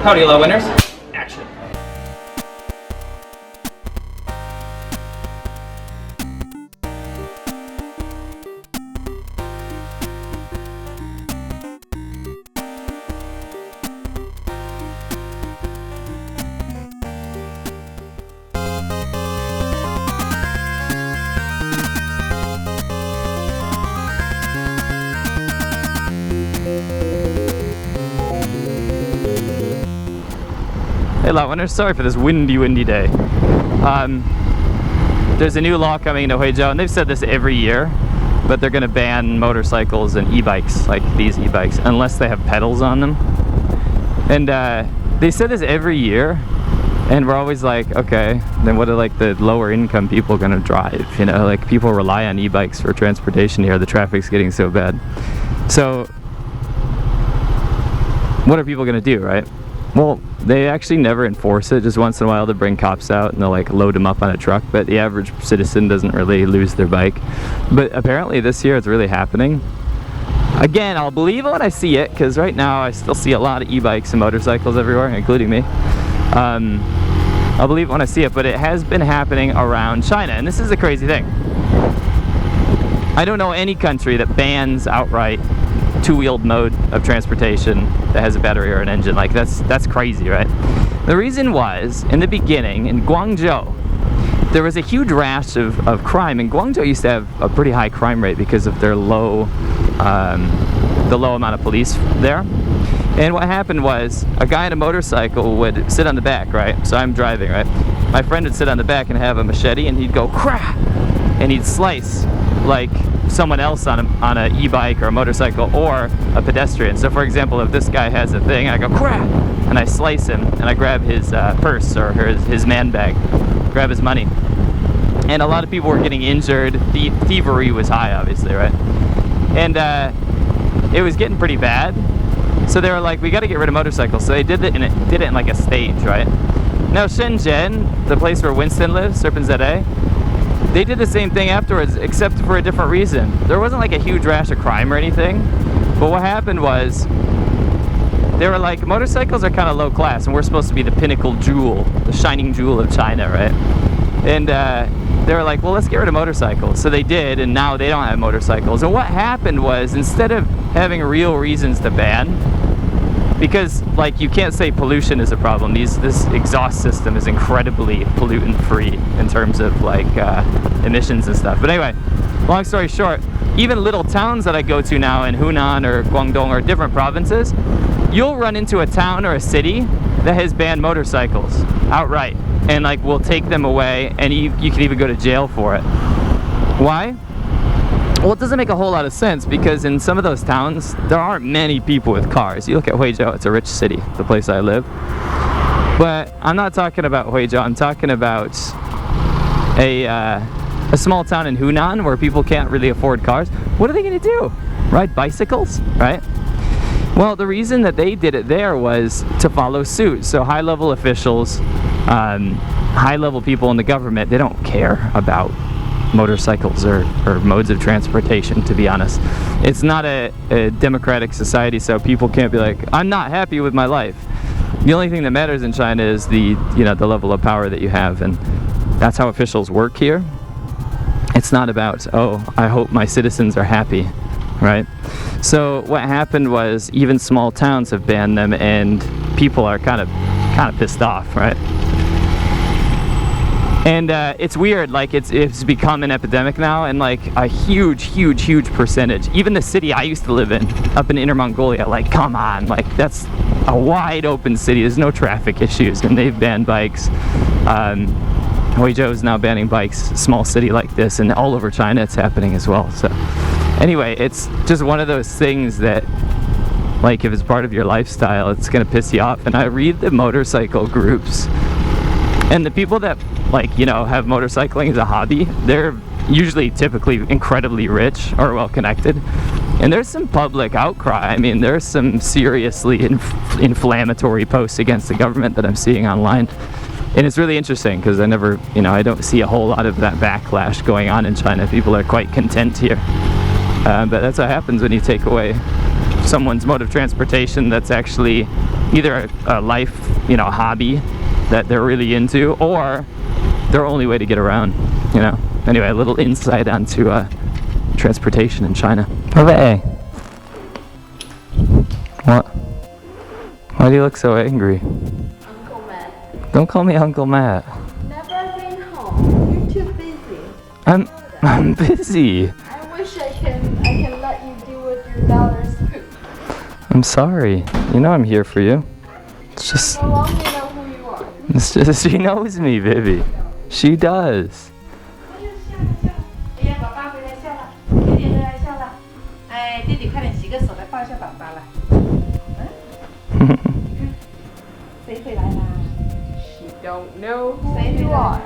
Howdy, Laowinners. Action. Hey Laowinners, sorry for this windy day. There's a new law coming into Huizhou, and they've said this every year, but they're going to ban motorcycles and e-bikes, like these e-bikes, unless they have pedals on them. And they said this every year, and we're always like, okay, then what are like the lower income people going to drive? You know, like people rely on e-bikes for transportation here. The traffic's getting so bad. So what are people going to do, right? Well, they actually never enforce it. Just once in a while they bring cops out and they'll like load them up on a truck, but the average citizen doesn't really lose their bike. But apparently this year it's really happening. Again, I'll believe it when I see it, because right now I still see a lot of e-bikes and motorcycles everywhere, including me. I'll believe it when I see it, but it has been happening around China, and this is the crazy thing. I don't know any country that bans outright two-wheeled mode of transportation that has a battery or an engine. Like that's crazy, right? The reason was, in the beginning, in Guangzhou, there was a huge rash of crime, and Guangzhou used to have a pretty high crime rate because of their the low amount of police there. And what happened was, a guy on a motorcycle would sit on the back, right? So I'm driving, right? My friend would sit on the back and have a machete, and he'd go crap, and he'd slice like someone else on a e-bike or a motorcycle or a pedestrian. So for example, if this guy has a thing, I go crap, and I slice him, and I grab his purse or his man bag, grab his money. And a lot of people were getting injured. Thievery was high, obviously, right? And it was getting pretty bad. So they were like, we got to get rid of motorcycles. So they did it in like a stage, right? Now Shenzhen, the place where Winston lives, Serpent-ZA, they did the same thing afterwards, except for a different reason. There wasn't like a huge rash of crime or anything, but what happened was, they were like, motorcycles are kind of low class, and we're supposed to be the pinnacle jewel, the shining jewel of China, right? And they were like, well, let's get rid of motorcycles. So they did, and now they don't have motorcycles. And what happened was, instead of having real reasons to ban, because like you can't say pollution is a problem. This exhaust system is incredibly pollutant free in terms of like emissions and stuff. But anyway, long story short, even little towns that I go to now in Hunan or Guangdong or different provinces, you'll run into a town or a city that has banned motorcycles outright, and like will take them away, and you can even go to jail for it. Why? Well, it doesn't make a whole lot of sense, because in some of those towns, there aren't many people with cars. You look at Huizhou, it's a rich city, the place I live. But I'm not talking about Huizhou, I'm talking about a small town in Hunan where people can't really afford cars. What are they going to do? Ride bicycles, right? Well, the reason that they did it there was to follow suit. So high-level officials, high-level people in the government, they don't care about motorcycles or modes of transportation, to be honest. It's not a democratic society, so people can't be like, I'm not happy with my life. The only thing that matters in China is the level of power that you have, and that's how officials work here. It's not about, oh, I hope my citizens are happy, right? So what happened was, even small towns have banned them, and people are kind of pissed off, right? And it's weird, like it's become an epidemic now, and like a huge percentage. Even the city I used to live in, up in Inner Mongolia, like come on, like that's a wide open city, there's no traffic issues, and they've banned bikes. Huizhou is now banning bikes, a small city like this, and all over China it's happening as well. So anyway, it's just one of those things that, like, if it's part of your lifestyle, it's gonna piss you off. And I read the motorcycle groups, and the people that, like, you know, have motorcycling as a hobby, they're usually typically incredibly rich or well connected, and there's some public outcry. I mean, there's some seriously inflammatory posts against the government that I'm seeing online, and it's really interesting because I don't see a whole lot of that backlash going on in China. People are quite content here, but that's what happens when you take away someone's mode of transportation that's actually either a life, hobby that they're really into, or their only way to get around, Anyway, a little insight onto transportation in China. Hey. What? Why do you look so angry? Uncle Matt. Don't call me Uncle Matt. Never been home. You're too busy. I'm busy. I wish I can let you deal with your daughter's poop. I'm sorry. I'm here for you. It's just. So long you know who you are. It's just she knows me, Vivi. She does. 哎呀，爸爸回来笑了，弟弟回来笑了。哎，弟弟快点洗个手来抱一下爸爸来。谁回来啦？ She don't know who you are.